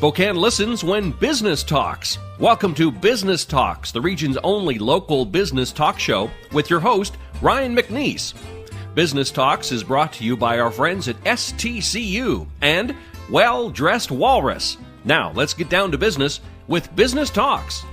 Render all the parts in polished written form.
Spokane listens when business talks. Welcome to Business Talks, the region's only local business talk show with your host, Ryan McNeese. Business Talks is brought to you by our friends at STCU and Well Dressed Walrus. Now, let's get down to business with Business Talks.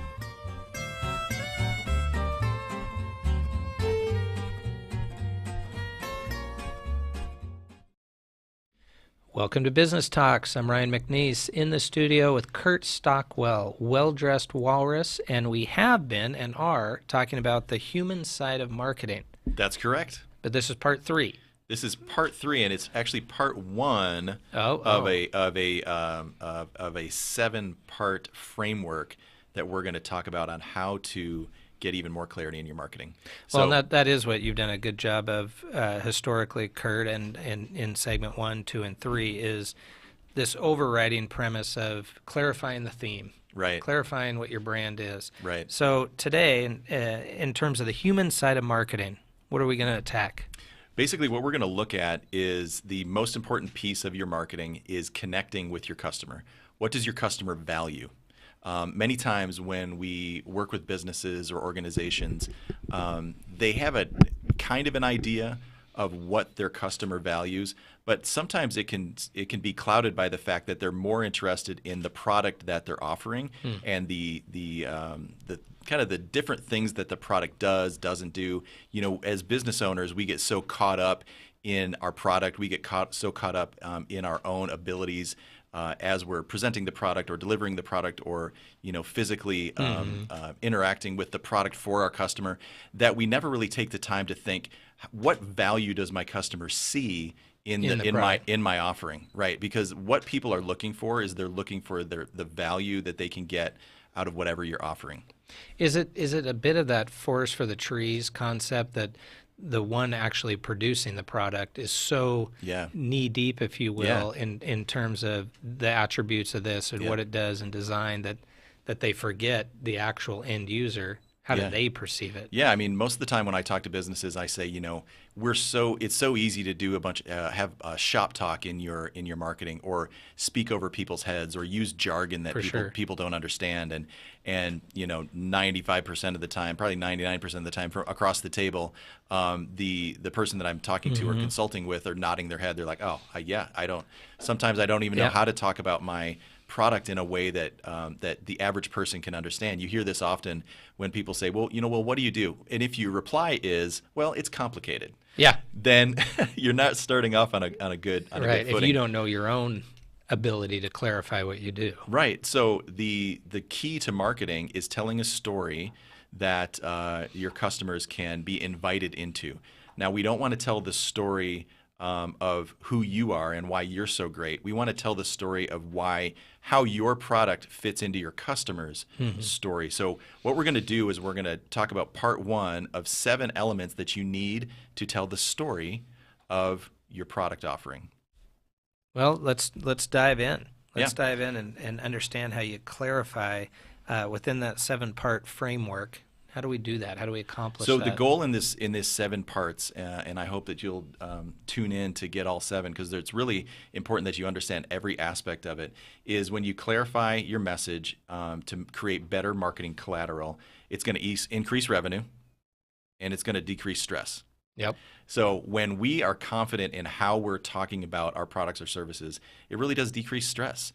Welcome to Business Talks. I'm Ryan McNeese in the studio with Kurt Stockwell, Well Dressed Walrus, and we have been and are talking about the human side of marketing. That's correct. But this is part 3. This is part 3, and it's actually part 1 of a 7-part framework that we're going to talk about on how to get even more clarity in your marketing. Well, and that is what you've done a good job of historically, Kurt, and in segment 1, 2, and 3 is this overriding premise of clarifying the theme. Right. Clarifying what your brand is. Right. So today, in terms of the human side of marketing, what are we going to attack? Basically, what we're going to look at is the most important piece of your marketing is connecting with your customer. What does your customer value? Many times when we work with businesses or organizations, they have a kind of an idea of what their customer values, but sometimes it can be clouded by the fact that they're more interested in the product that they're offering and the kind of the different things that the product doesn't do. You know, as business owners, we get so caught up in our product, we get so caught up in our own abilities as we're presenting the product or delivering the product or, you know, physically interacting with the product for our customer, that we never really take the time to think, what value does my customer see in my offering, right? Because what people are looking for is they're looking for the value that they can get out of whatever you're offering. Is it a bit of that forest for the trees concept that the one actually producing the product is so knee deep, if you will, in terms of the attributes of this and what it does in design that they forget the actual end user? How do they perceive it? Yeah, I mean, most of the time when I talk to businesses, I say, you know, it's so easy to do have shop talk in your marketing, or speak over people's heads, or use jargon that people don't understand, and you know, 95% of the time, probably 99% of the time, from across the table, the person that I'm talking to or consulting with are nodding their head. They're like, oh, I don't. Sometimes I don't even know how to talk about my product in a way that that the average person can understand. You hear this often when people say, well, what do you do? And if your reply is, well, it's complicated, then you're not starting off on a good footing. If you don't know your own ability to clarify what you do. Right. So the key to marketing is telling a story that your customers can be invited into. Now, we don't want to tell the story of who you are and why you're so great. We want to tell the story of how your product fits into your customer's story. So what we're going to do is we're going to talk about part 1 of 7 elements that you need to tell the story of your product offering. Well, let's dive in. Let's dive in and understand how you clarify within that 7-part framework. How do we do that? How do we accomplish that? So the goal in this 7 parts, and I hope that you'll tune in to get all 7, because it's really important that you understand every aspect of it, is when you clarify your message to create better marketing collateral, it's going to increase revenue, and it's going to decrease stress. Yep. So when we are confident in how we're talking about our products or services, it really does decrease stress.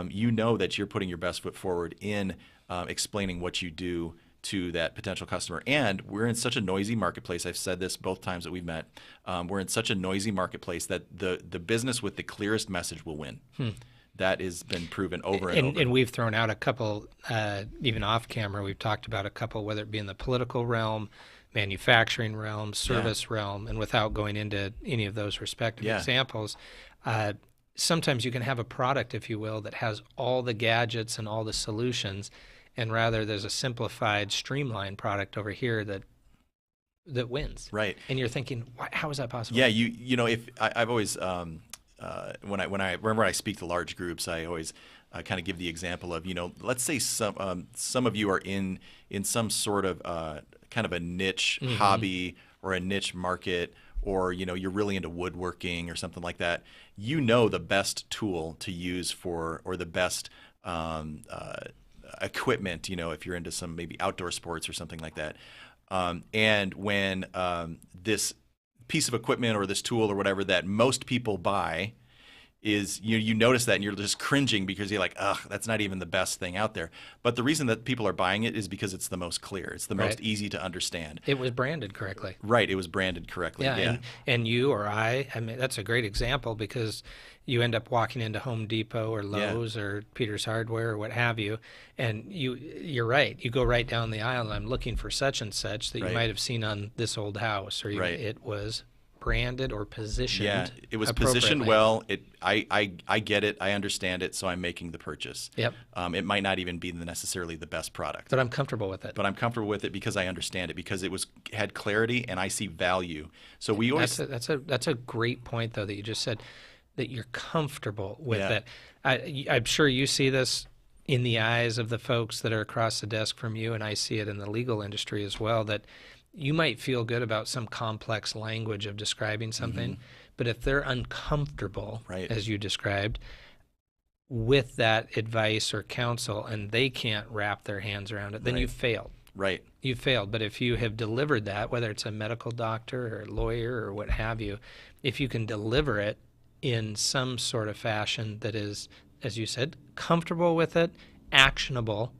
You know that you're putting your best foot forward in explaining what you do to that potential customer. And we're in such a noisy marketplace. I've said this both times that we've met. We're in such a noisy marketplace that the business with the clearest message will win. That has been proven over and over. And we've thrown out a couple, even off camera, we've talked about a couple, whether it be in the political realm, manufacturing realm, service realm, and without going into any of those respective examples, sometimes you can have a product, if you will, that has all the gadgets and all the solutions, and rather there's a simplified, streamlined product over here that wins. Right. And you're thinking, how is that possible? Yeah, you know, if I've always when I speak to large groups, I always kind of give the example of, you know, let's say some of you are in some sort of kind of a niche hobby or a niche market or you're really into woodworking or something like that, the best tool to use for, or the best equipment, if you're into some maybe outdoor sports or something like that. And when this piece of equipment or this tool or whatever that most people buy is, you notice that and you're just cringing because you're like, ugh, that's not even the best thing out there. But the reason that people are buying it is because it's the most clear. It's the most easy to understand. It was branded correctly. Right. It was branded correctly. Yeah. And you or I mean, that's a great example, because you end up walking into Home Depot or Lowe's or Peter's Hardware or what have you, and you're right. You go right down the aisle and I'm looking for such and such that you might have seen on this old house, or it was branded or positioned. Yeah, it was positioned well. I get it. I understand it. So I'm making the purchase. Yep. It might not even be necessarily the best product, but I'm comfortable with it. But I'm comfortable with it because I understand it, because it had clarity and I see value. So we always that's a great point, though, that you just said, that you're comfortable with it. I'm sure you see this in the eyes of the folks that are across the desk from you, and I see it in the legal industry as well, that you might feel good about some complex language of describing something, but if they're uncomfortable, as you described, with that advice or counsel, and they can't wrap their hands around it, then you've failed. Right. You failed. But if you have delivered that, whether it's a medical doctor or a lawyer or what have you, if you can deliver it in some sort of fashion that is, as you said, comfortable with it, actionable,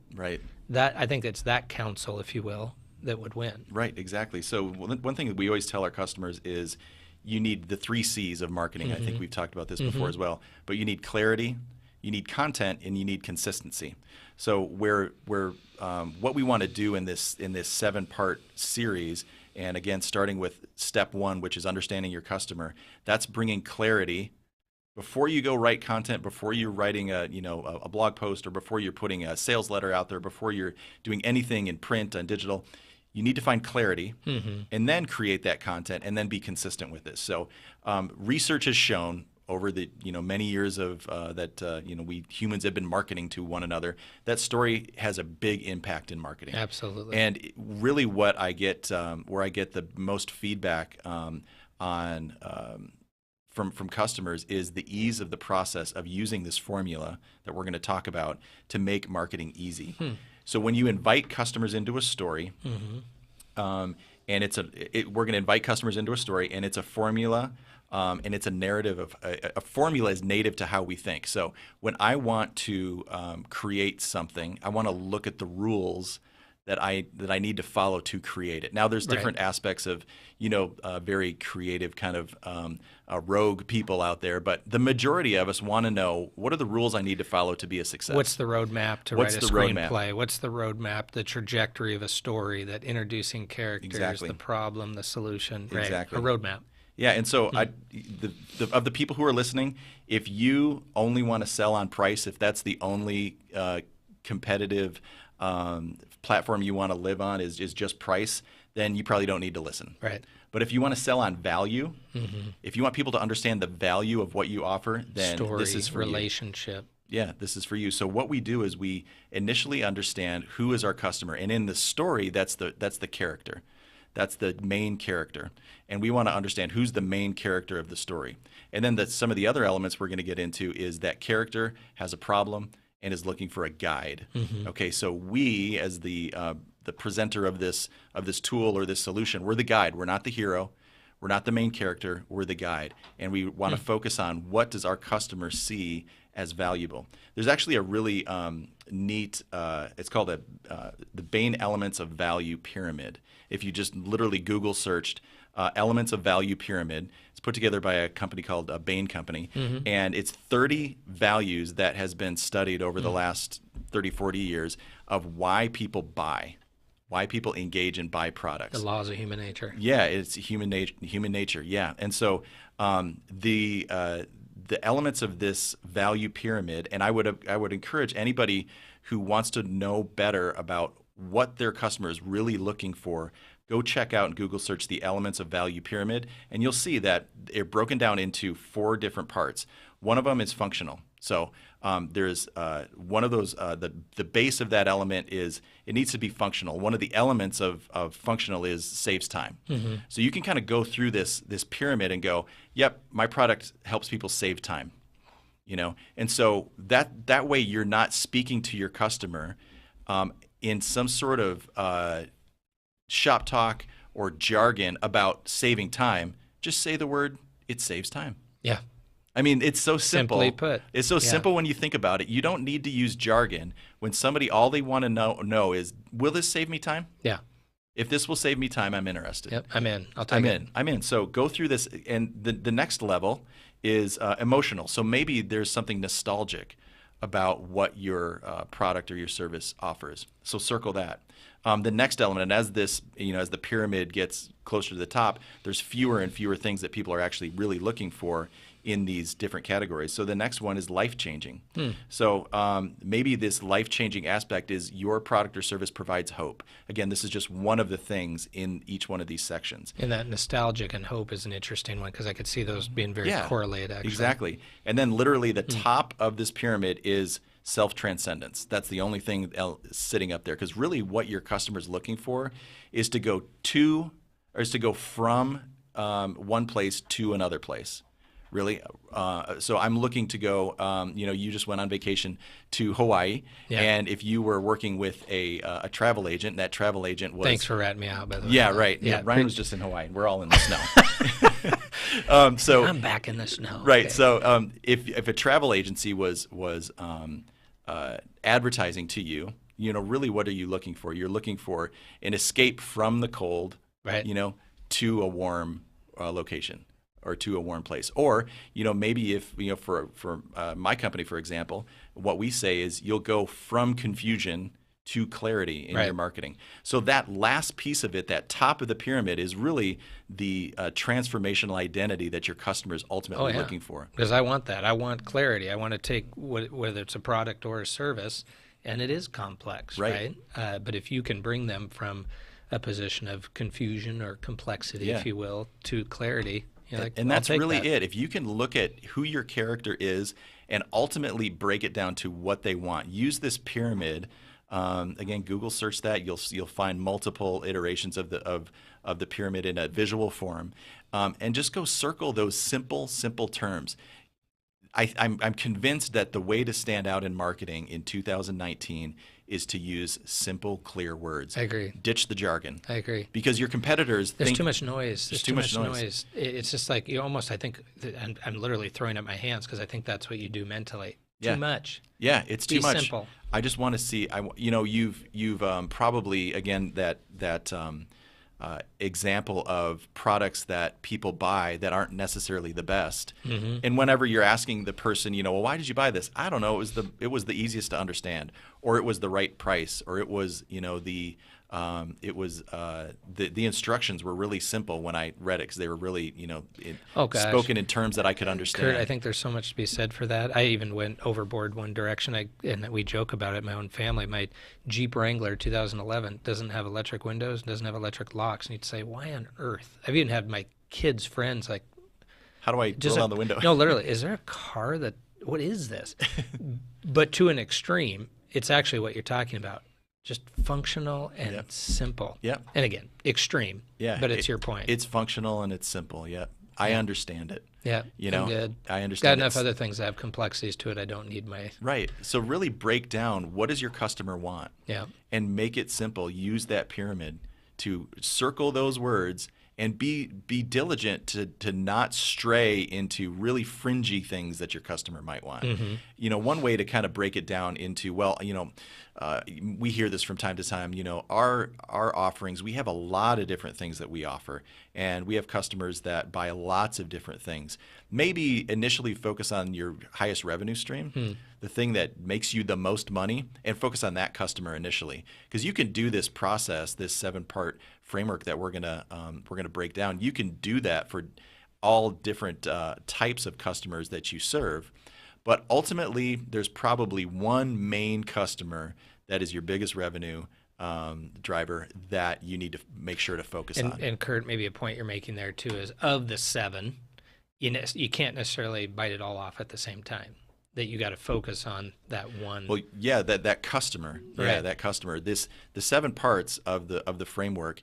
that I think it's that counsel, if you will, that would win. Right, exactly. So one thing that we always tell our customers is you need the 3 C's of marketing. I think we've talked about this before as well. But you need clarity, you need content, and you need consistency. So what we want to do in this 7-part series, and again, starting with step 1, which is understanding your customer, that's bringing clarity before you go write content, before you're writing a blog post, or before you're putting a sales letter out there, before you're doing anything in print and digital. You need to find clarity and then create that content and then be consistent with this. So research has shown over the many years of that we humans have been marketing to one another, that story has a big impact in marketing. Absolutely. And really, what I get where I get the most feedback on from customers is the ease of the process of using this formula that we're going to talk about to make marketing easy. So when you invite customers into a story, and we're going to invite customers into a story, and it's a formula, and it's a narrative of a formula is native to how we think. So when I want to create something, I want to look at the rules that I need to follow to create it. Now, there's different aspects of very creative kind of rogue people out there, but the majority of us want to know, what are the rules I need to follow to be a success? What's the roadmap to write a screenplay? What's the roadmap, the trajectory of a story, that introducing characters, the problem, the solution, exactly. A roadmap. Yeah, and so of the people who are listening, if you only want to sell on price, if that's the only competitive platform you want to live on is just price, then you probably don't need to listen. Right. But if you want to sell on value, if you want people to understand the value of what you offer, then this is for relationship. you. Yeah, this is for you. So what we do is we initially understand who is our customer, and in the story, that's the character. That's the main character. And we want to understand who's the main character of the story. And then some of the other elements we're going to get into is that character has a problem and is looking for a guide. Okay, so we, as the presenter of this tool or this solution, we're the guide. We're not the hero. We're not the main character. We're the guide. And we want to focus on, what does our customer see as valuable. There's actually a really neat, it's called the Bain Elements of Value Pyramid. If you just literally Google searched Elements of Value Pyramid, it's put together by a company called Bain Company, and it's 30 values that has been studied over the last 30, 40 years of why people buy, why people engage and buy products. The laws of human nature. Yeah, it's human nature. Yeah, and so the elements of this value pyramid, and I would encourage anybody who wants to know better about what their customer is really looking for, go check out and Google search the Elements of Value Pyramid, and you'll see that they're broken down into 4 different parts. One of them is functional. So there's one of those, the base of that element is it needs to be functional. One of the elements of functional is saves time. So you can kind of go through this pyramid and go, yep, my product helps people save time. And so that way you're not speaking to your customer in some sort of shop talk or jargon about saving time. Just say the word, it saves time. Yeah. I mean, it's so simple. Simply put. It's so simple when you think about it. You don't need to use jargon. When somebody, all they want to know is, will this save me time? Yeah. If this will save me time, I'm interested. Yep, I'm in. I'll take it. I'm in. So go through this. And the next level is emotional. So maybe there's something nostalgic about what your product or your service offers. So circle that. The next element, and as this, as the pyramid gets closer to the top, there's fewer and fewer things that people are actually really looking for in these different categories. So the next one is life-changing. So maybe this life-changing aspect is your product or service provides hope. Again, this is just one of the things in each one of these sections. And that nostalgic and hope is an interesting one because I could see those being very correlated, actually. Exactly. And then literally the top of this pyramid is self-transcendence. That's the only thing sitting up there, because really what your customer is looking for is to go from one place to another place. Really, so I'm looking to go. You just went on vacation to Hawaii, and if you were working with a travel agent, and that travel agent was. Thanks for ratting me out, by the way. Yeah, right. Yeah, Ryan was just in Hawaii. We're all in the snow. So I'm back in the snow. Right. Okay. So if a travel agency was advertising to you, really what are you looking for? You're looking for an escape from the cold, right? To a warm location. Or to a warm place, or maybe if for my company, for example, what we say is you'll go from confusion to clarity in your marketing. So that last piece of it, that top of the pyramid, is really the transformational identity that your customer is ultimately looking for. Because I want that. I want clarity. I want to take whether it's a product or a service, and it is complex, right? But if you can bring them from a position of confusion or complexity, if you will, to clarity. And that's really it. If you can look at who your character is and ultimately break it down to what they want, use this pyramid. Again, Google search that. You'll find multiple iterations of the pyramid in a visual form, and just go circle those simple terms. I'm convinced that the way to stand out in marketing in 2019 is to use simple, clear words. I agree. Ditch the jargon. I agree. Because your competitors There's too much noise. There's too much noise. It's just like you almost, I think, I'm literally throwing up my hands because I think that's what you do mentally. Too much. Yeah, it's too much. Be simple. I just want to see, you've probably, again, that example of products that people buy that aren't necessarily the best. And whenever you're asking the person, well, why did you buy this? I don't know. It was the easiest to understand, or it was the right price, or it was the instructions were really simple when I read it because they were really spoken in terms that I could understand. Kurt, I think there's so much to be said for that. I even went overboard one direction, and we joke about it in my own family. My Jeep Wrangler 2011 doesn't have electric windows, doesn't have electric locks, and you'd say, why on earth? I've even had my kids' friends like, how do I roll down the window? No, literally, is there a car what is this? But to an extreme, it's actually what you're talking about. Just functional and simple. Yeah. And again, extreme. Yeah. But it's your point. It's functional and it's simple. Yeah. I understand it. Yeah. I'm good. I understand. Got enough other things that have complexities to it. I don't need my. Right. So really break down, what does your customer want? Yeah. And make it simple. Use that pyramid to circle those words and be diligent to not stray into really fringy things that your customer might want. One way to kind of break it down into, we hear this from time to time, our offerings, we have a lot of different things that we offer, and we have customers that buy lots of different things. Maybe initially focus on your highest revenue stream, the thing that makes you the most money, and focus on that customer initially. Because you can do this process, this 7-part framework that we're gonna break down. You can do that for all different types of customers that you serve. But ultimately, there's probably one main customer that is your biggest revenue driver that you need to make sure to focus on. And Kurt, maybe a point you're making there too is, of the 7, you can't necessarily bite it all off at the same time. that you got to focus on that one. Well, yeah, that customer. Right. Yeah, that customer. The 7 parts of the framework.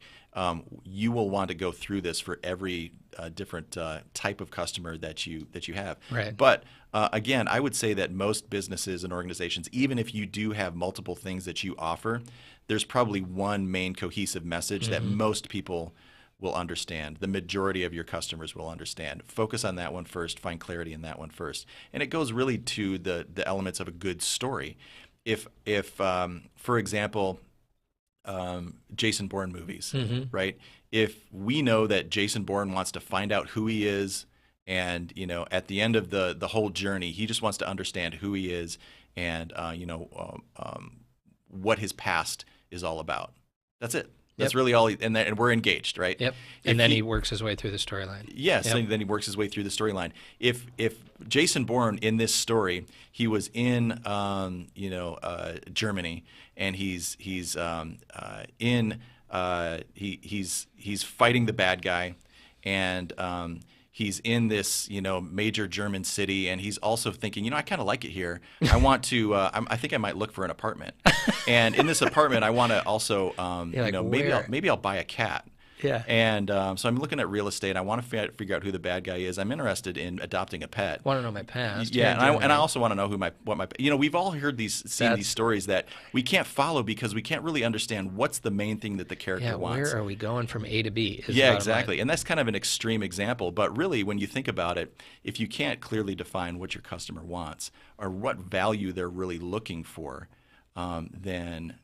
You will want to go through this for every different type of customer that you have. Right. But again, I would say that most businesses and organizations, even if you do have multiple things that you offer, there's probably one main cohesive message that most people will understand. The majority of your customers will understand. Focus on that one first. Find clarity in that one first. And it goes really to the elements of a good story. If for example, Jason Bourne movies, right? If we know that Jason Bourne wants to find out who he is, and at the end of the whole journey, he just wants to understand who he is and what his past is all about. That's it. That's really all, and we're engaged, right? Yep. And then he works his way through the storyline. Yes, and then he works his way through the storyline. If Jason Bourne in this story, he was in Germany, and he's fighting the bad guy, and he's in this major German city, and he's also thinking, I kind of like it here. I want to. I think I might look for an apartment, and in this apartment, I want to also, maybe I'll buy a cat. Yeah. And so I'm looking at real estate. I want to figure out who the bad guy is. I'm interested in adopting a pet. Want to know my past. Yeah, and I also want to know what my we've all heard seen these stories that we can't follow because we can't really understand what's the main thing that the character wants. Where are we going from A to B? Yeah, exactly. And that's kind of an extreme example, but really when you think about it, if you can't clearly define what your customer wants or what value they're really looking for, then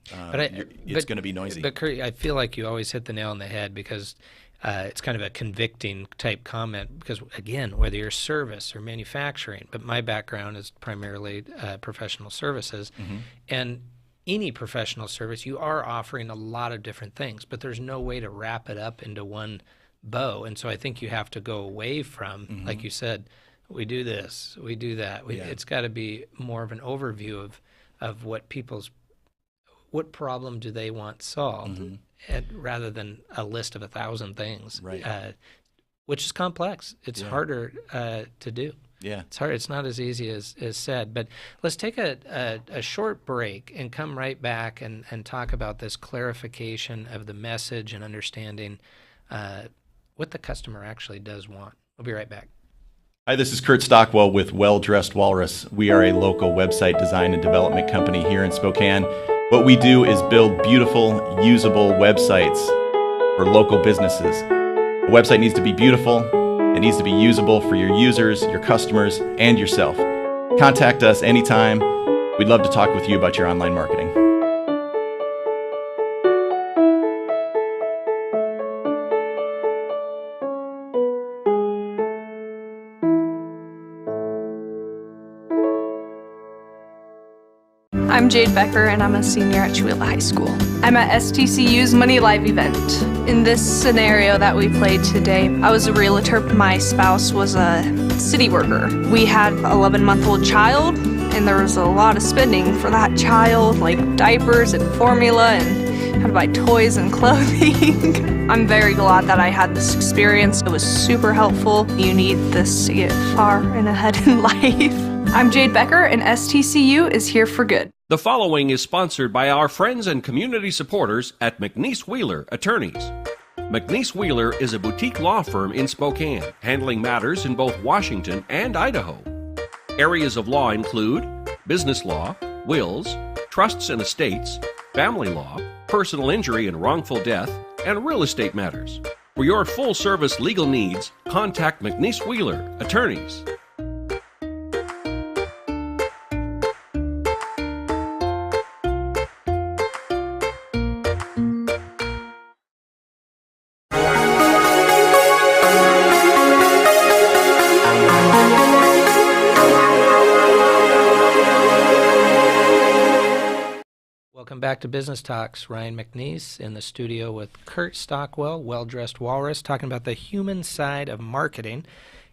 it's going to be noisy. But Kurt, I feel like you always hit the nail on the head because it's kind of a convicting type comment because, again, whether you're service or manufacturing, but my background is primarily professional services, and any professional service, you are offering a lot of different things, but there's no way to wrap it up into one bow. And so I think you have to go away from, like you said, we do this, we do that. It's got to be more of an overview of what problem do they want solved, rather than a list of 1,000 things, right? Which is complex. It's harder to do. Yeah, it's hard. It's not as easy as said. But let's take a short break and come right back and talk about this clarification of the message and understanding what the customer actually does want. We'll be right back. Hi, this is Kurt Stockwell with Well Dressed Walrus. We are a local website design and development company here in Spokane. What we do is build beautiful, usable websites for local businesses. A website needs to be beautiful, it needs to be usable for your users, your customers, and yourself. Contact us anytime. We'd love to talk with you about your online marketing. I'm Jade Becker, and I'm a senior at Chewelah High School. I'm at STCU's Money Live event. In this scenario that we played today, I was a realtor. My spouse was a city worker. We had an 11-month-old child, and there was a lot of spending for that child, like diapers and formula, and had to buy toys and clothing. I'm very glad that I had this experience. It was super helpful. You need this to get far and ahead in life. I'm Jade Becker, and STCU is here for good. The following is sponsored by our friends and community supporters at McNeese Wheeler Attorneys. McNeese Wheeler is a boutique law firm in Spokane, handling matters in both Washington and Idaho. Areas of law include business law, wills, trusts and estates, family law, personal injury and wrongful death, and real estate matters. For your full-service legal needs, contact McNeese Wheeler Attorneys. Welcome back to Business Talks. Ryan McNeese in the studio with Kurt Stockwell, Well Dressed Walrus, talking about the human side of marketing.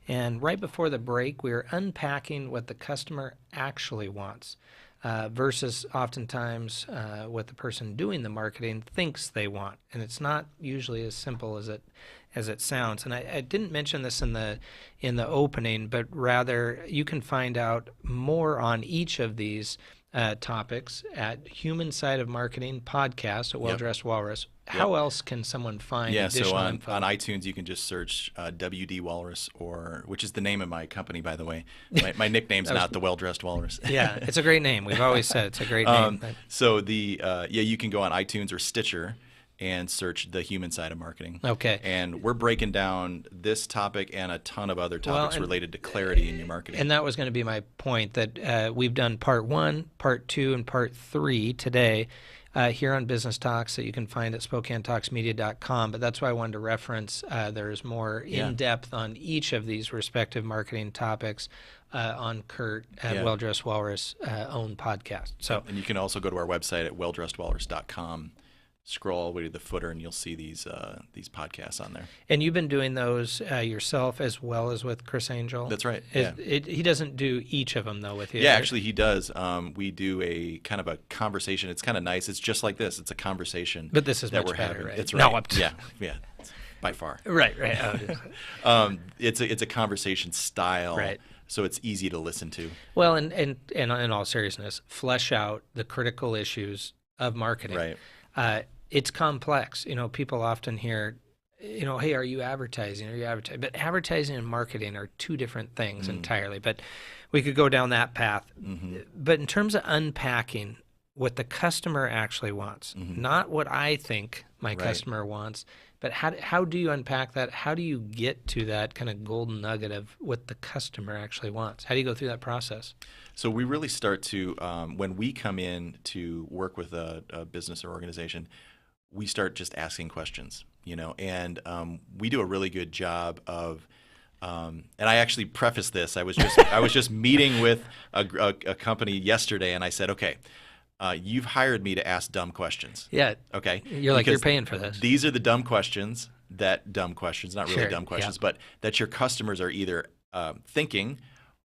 And right before the break, we were unpacking what the customer actually wants. versus oftentimes what the person doing the marketing thinks they want, and it's not usually as simple as it sounds. And I didn't mention this in the opening, but rather you can find out more on each of these topics at Human Side of Marketing podcast at Well Dressed Walrus. How else can someone find additional so info? on iTunes you can just search WD Walrus, which is the name of my company, by the way. My nickname's not the Well Dressed Walrus. Yeah, it's a great name. We've always said it's a great name. So you can go on iTunes or Stitcher and search the Human Side of Marketing. Okay. And we're breaking down this topic and a ton of other topics related to clarity in your marketing. And that was going to be my point, that we've done part 1, part 2, and part 3 today here on Business Talks that you can find at SpokaneTalksMedia.com. But that's why I wanted to reference there's more in-depth on each of these respective marketing topics on Kurt at Well Dressed Walrus own podcast. And you can also go to our website at welldressedwalrus.com. Scroll all the way to the footer, and you'll see these podcasts on there. And you've been doing those yourself as well as with Chris Angel? That's right. He doesn't do each of them, though, with you? Yeah, actually he does. We do a kind of a conversation. It's kind of nice. It's just like this. It's a conversation. But this is that much we're better, having. right? It's right. No, yeah. By far. Right. Oh, it's a conversation style. Right. So it's easy to listen to. Well, and in all seriousness, flesh out the critical issues of marketing. Right. It's complex. People often hear, hey, are you advertising? But advertising and marketing are two different things entirely. But we could go down that path. Mm-hmm. But in terms of unpacking what the customer actually wants, not what I think my customer wants, but how do you unpack that? How do you get to that kind of golden nugget of what the customer actually wants? How do you go through that process? So we really start to, when we come in to work with a business or organization, we start just asking questions, and we do a really good job of, and I actually preface this. I was just meeting with a company yesterday, and I said, okay, you've hired me to ask dumb questions. Yeah. Okay. You're like, you're paying for this. These are the dumb questions, not really dumb questions, but that your customers are either thinking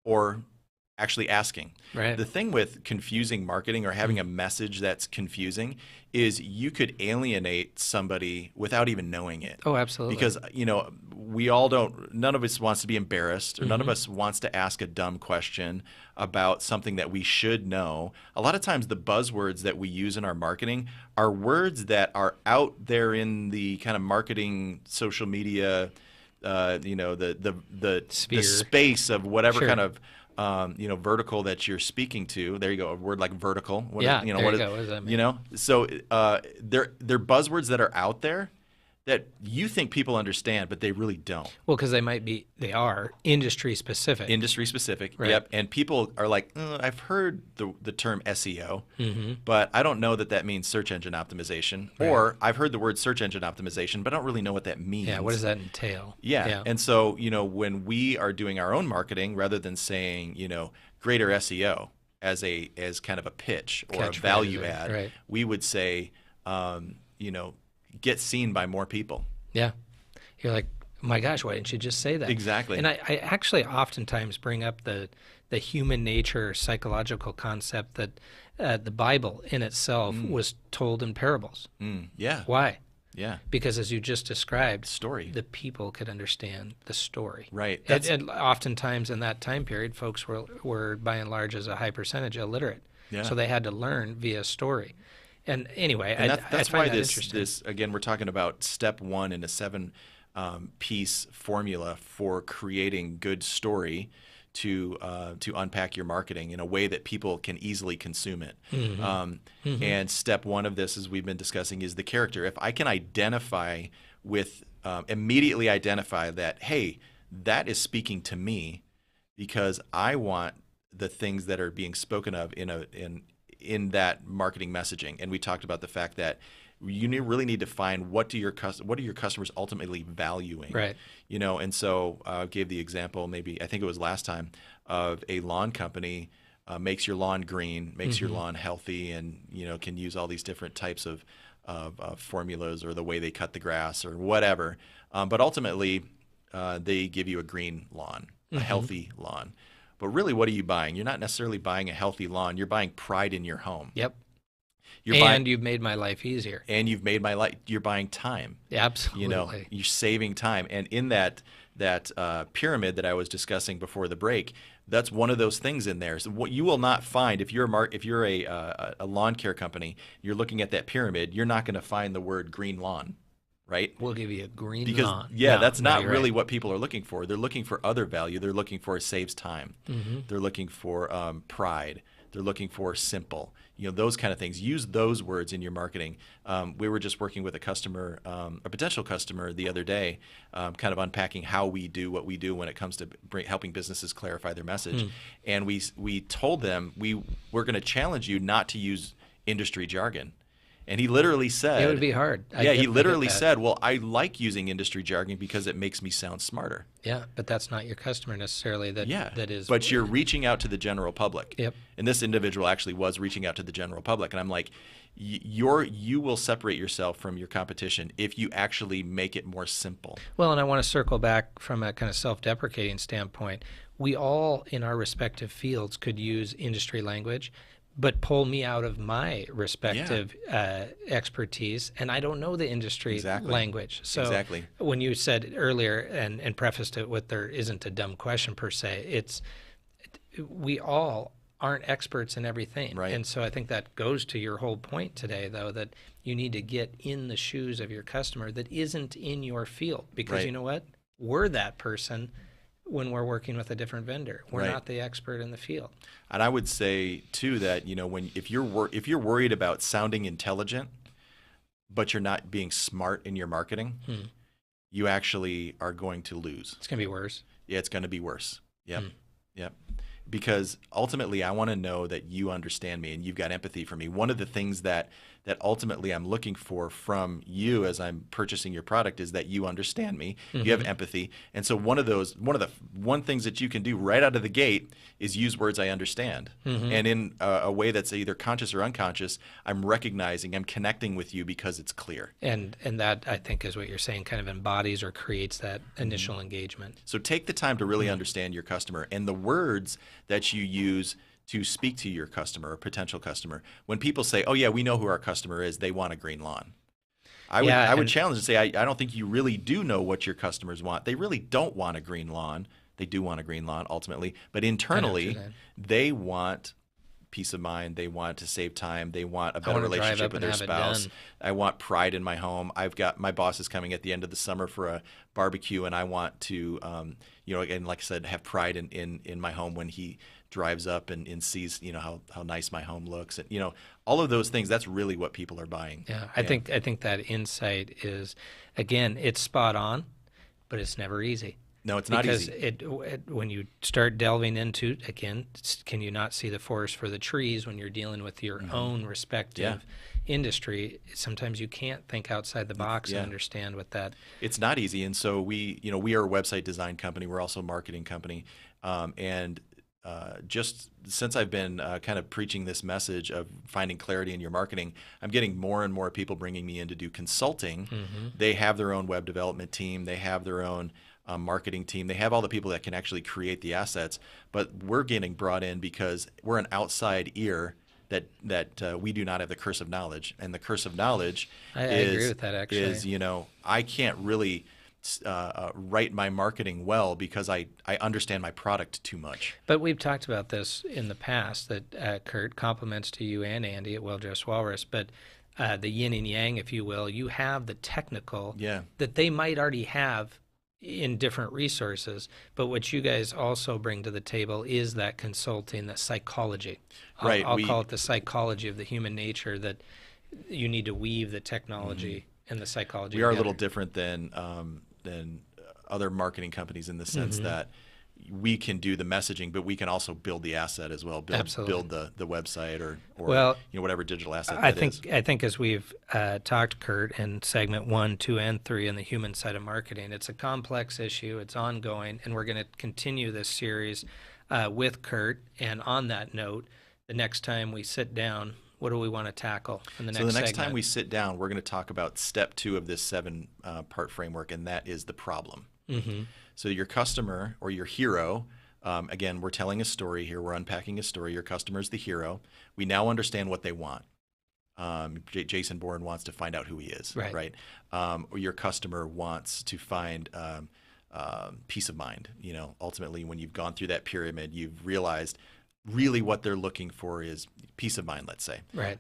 or actually asking. Right. The thing with confusing marketing or having a message that's confusing is you could alienate somebody without even knowing it. Oh, absolutely. Because, none of us wants to be embarrassed, or none of us wants to ask a dumb question about something that we should know. A lot of times the buzzwords that we use in our marketing are words that are out there in the kind of marketing social media, the space of whatever kind of vertical that you're speaking to. There you go. A word like vertical. What does that mean? So they're buzzwords that are out there that you think people understand, but they really don't. Well, because they are industry specific. Industry specific. Right. Yep. And people are like, I've heard the term SEO, but I don't know that means search engine optimization. Right. Or I've heard the word search engine optimization, but I don't really know what that means. Yeah. What does that entail? Yeah. And so, when we are doing our own marketing, rather than saying, greater SEO as kind of a pitch or a value add, we would say, get seen by more people. Yeah. You're like, my gosh, why didn't you just say that? Exactly. And I actually oftentimes bring up the human nature psychological concept that the Bible in itself was told in parables. Yeah. Why? Yeah. Because as you just described, story. The people could understand the story. Right. And oftentimes in that time period, folks were by and large as a high percentage illiterate. Yeah. So they had to learn via story. And anyway, that's I why find that this again, we're talking about step 1 in a 7-piece formula for creating good story to unpack your marketing in a way that people can easily consume it. And step 1 of this, as we've been discussing, is the character. If I can immediately identify that, hey, that is speaking to me because I want the things that are being spoken of in that marketing messaging. And we talked about the fact that you really need to find what are your customers ultimately valuing, right? And so I gave the example, maybe I think it was last time, of a lawn company makes your lawn green, makes your lawn healthy, and can use all these different types of formulas or the way they cut the grass or whatever. But ultimately, they give you a green lawn, a healthy lawn. But really, what are you buying? You're not necessarily buying a healthy lawn. You're buying pride in your home. Yep. You've made my life easier. And you've made my life. You're buying time. Absolutely. You're saving time. And in that pyramid that I was discussing before the break, that's one of those things in there. So what you will not find if you're a lawn care company, you're looking at that pyramid, you're not going to find the word green lawn, right? We'll give you a green because, lawn. Yeah, that's not really right. what people are looking for. They're looking for other value. They're looking for saves time. Mm-hmm. They're looking for pride. They're looking for simple. Those kind of things. Use those words in your marketing. We were just working with a customer, a potential customer the other day, kind of unpacking how we do what we do when it comes to helping businesses clarify their message. And we told them we're going to challenge you not to use industry jargon. And he literally said, it would be hard. He literally said, well, I like using industry jargon because it makes me sound smarter. Yeah, but that's not your customer necessarily. That is. But you're reaching out to the general public. Yep. And this individual actually was reaching out to the general public. And I'm like, you will separate yourself from your competition if you actually make it more simple. Well, and I want to circle back from a kind of self-deprecating standpoint. We all, in our respective fields, could use industry language, but pull me out of my respective expertise, and I don't know the industry language. So when you said earlier and prefaced it with there isn't a dumb question per se, we all aren't experts in everything. Right. And so I think that goes to your whole point today, though, that you need to get in the shoes of your customer that isn't in your field. Because you know what? We're that person when we're working with a different vendor. We're not the expert in the field. And I would say too that if you're worried about sounding intelligent, but you're not being smart in your marketing, you actually are going to lose. It's going to be worse. Yeah, it's going to be worse. Yep. Yep. Because ultimately, I want to know that you understand me and you've got empathy for me. One of the things that ultimately I'm looking for from you as I'm purchasing your product is that you understand me, you have empathy. And so one of the things that you can do right out of the gate is use words I understand. And in a way that's either conscious or unconscious, I'm recognizing, I'm connecting with you because it's clear. And that, I think, is what you're saying, kind of embodies or creates that initial engagement. So take the time to really understand your customer and the words that you use to speak to your customer or potential customer. When people say, oh yeah, we know who our customer is, they want a green lawn. I would challenge and say, I don't think you really do know what your customers want. They really don't want a green lawn. They do want a green lawn ultimately, but internally they want peace of mind. They want to save time. They want a better relationship with their spouse. I want pride in my home. My boss is coming at the end of the summer for a barbecue, and I want to, again, like I said, have pride in my home when he drives up and sees, how nice my home looks, and all of those things. That's really what people are buying. Yeah, I think that insight is, again, it's spot on, but it's never easy. No, it's not easy. Because when you start delving into, again, can you not see the forest for the trees when you're dealing with your own respective industry? Sometimes you can't think outside the box and understand what that. It's not easy, and so we are a website design company. We're also a marketing company, and just since I've been kind of preaching this message of finding clarity in your marketing, I'm getting more and more people bringing me in to do consulting. They have their own web development team. They have their own marketing team. They have all the people that can actually create the assets, but we're getting brought in because we're an outside ear that we do not have the curse of knowledge. And the curse of knowledge I agree with that, actually. is, I can't really write my marketing well because I understand my product too much. But we've talked about this in the past, that Kurt, compliments to you and Andy at Well Dressed Walrus, but the yin and yang, if you will, you have the technical that they might already have in different resources, but what you guys also bring to the table is that consulting, that psychology. I'll call it the psychology of the human nature, that you need to weave the technology and the psychology We are together. a little different than other marketing companies in the sense that we can do the messaging, but we can also build the asset as well, build the website or whatever digital asset I think as we've talked, Kurt, in segment 1, 2, and 3 in the human side of marketing, it's a complex issue. It's ongoing, and we're going to continue this series with Kurt. And on that note, the next time we sit down, what do we want to tackle in the next segment? So the next time we sit down, we're going to talk about step 2 of this 7-part framework, and that is the problem. So your customer or your hero Again, we're telling a story here. We're unpacking a story. Your customer's the hero. We now understand what they want. Jason Bourne wants to find out who he is, right? Or your customer wants to find peace of mind. Ultimately, when you've gone through that pyramid, you've realized really what they're looking for is peace of mind, let's say. Right.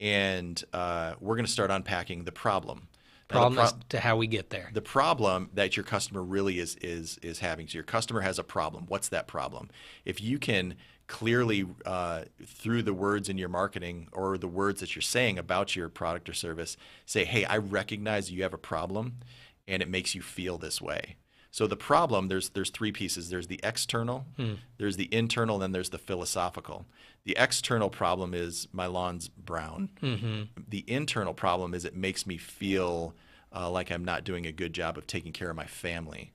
And we're going to start unpacking the problem. As to how we get there. The problem that your customer really is having. So your customer has a problem. What's that problem? If you can clearly, through the words in your marketing or the words that you're saying about your product or service, say, hey, I recognize you have a problem and it makes you feel this way. So the problem, there's three pieces. There's the external, there's the internal, then there's the philosophical. The external problem is my lawn's brown. Mm-hmm. The internal problem is it makes me feel like I'm not doing a good job of taking care of my family.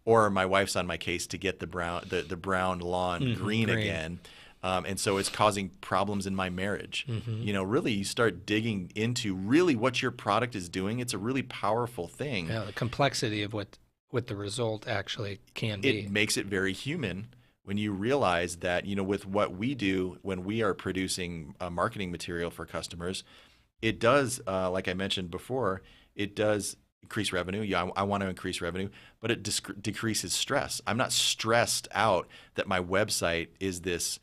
Or my wife's on my case to get the brown lawn green again. And so it's causing problems in my marriage. Mm-hmm. Really, you start digging into really what your product is doing. It's a really powerful thing. Yeah, the complexity of what the result actually can be. It makes it very human when you realize that, with what we do when we are producing marketing material for customers, it does, like I mentioned before, it does increase revenue. Yeah, I want to increase revenue, but it decreases stress. I'm not stressed out that my website is this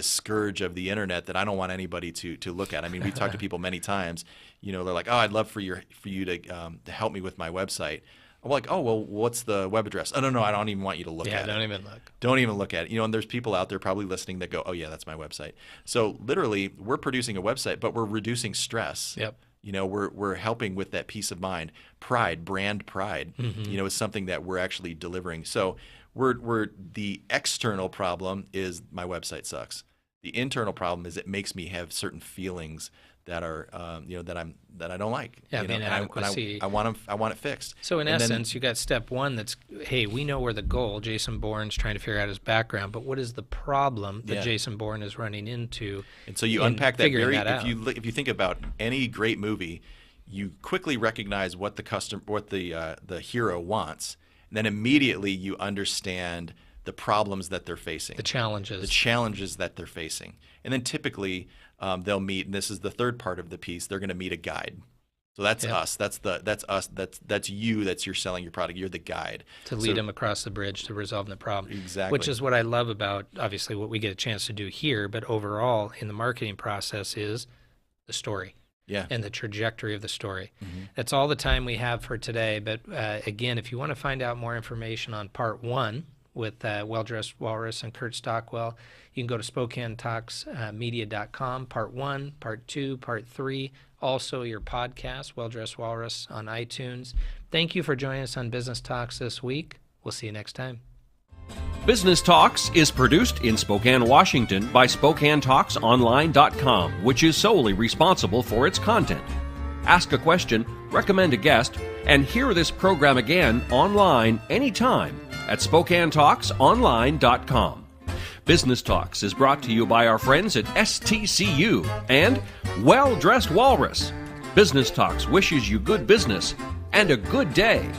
scourge of the internet that I don't want anybody to look at. I mean, we've talked to people many times. They're like, "Oh, I'd love for you to help me with my website." I'm like, "Oh, well, what's the web address?" "Oh, no, I don't even want you to look at it." Yeah, don't even look. Don't even look at it. And there's people out there probably listening that go, "Oh, yeah, that's my website." So literally, we're producing a website, but we're reducing stress. Yep. We're helping with that peace of mind. Pride, brand pride, is something that we're actually delivering. So we're the external problem is my website sucks. The internal problem is it makes me have certain feelings that are that I don't like. Yeah, inadequacy. I want it fixed. So in essence, you got step one. That's, hey, we know where the goal. Jason Bourne's trying to figure out his background, but what is the problem that Jason Bourne is running into? And so you unpack that if you think about any great movie, you quickly recognize what the hero wants, and then immediately you understand the problems that they're facing, the challenges that they're facing, and then typically they'll meet. And this is the third part of the piece. They're going to meet a guide. So that's us. That's us. That's you. You're selling your product. You're the guide to lead them across the bridge to resolving the problem. Exactly. Which is what I love about obviously what we get a chance to do here, but overall in the marketing process is the story. Yeah. And the trajectory of the story. Mm-hmm. That's all the time we have for today. But again, if you want to find out more information on part one with Well Dressed Walrus and Kurt Stockwell, you can go to SpokaneTalksMedia.com. Part 1, Part 2, Part 3. Also your podcast, Well Dressed Walrus, on iTunes. Thank you for joining us on Business Talks this week. We'll see you next time. Business Talks is produced in Spokane, Washington by SpokaneTalksOnline.com, which is solely responsible for its content. Ask a question, recommend a guest, and hear this program again online anytime at SpokaneTalksOnline.com. Business Talks is brought to you by our friends at STCU and Well Dressed Walrus. Business Talks wishes you good business and a good day.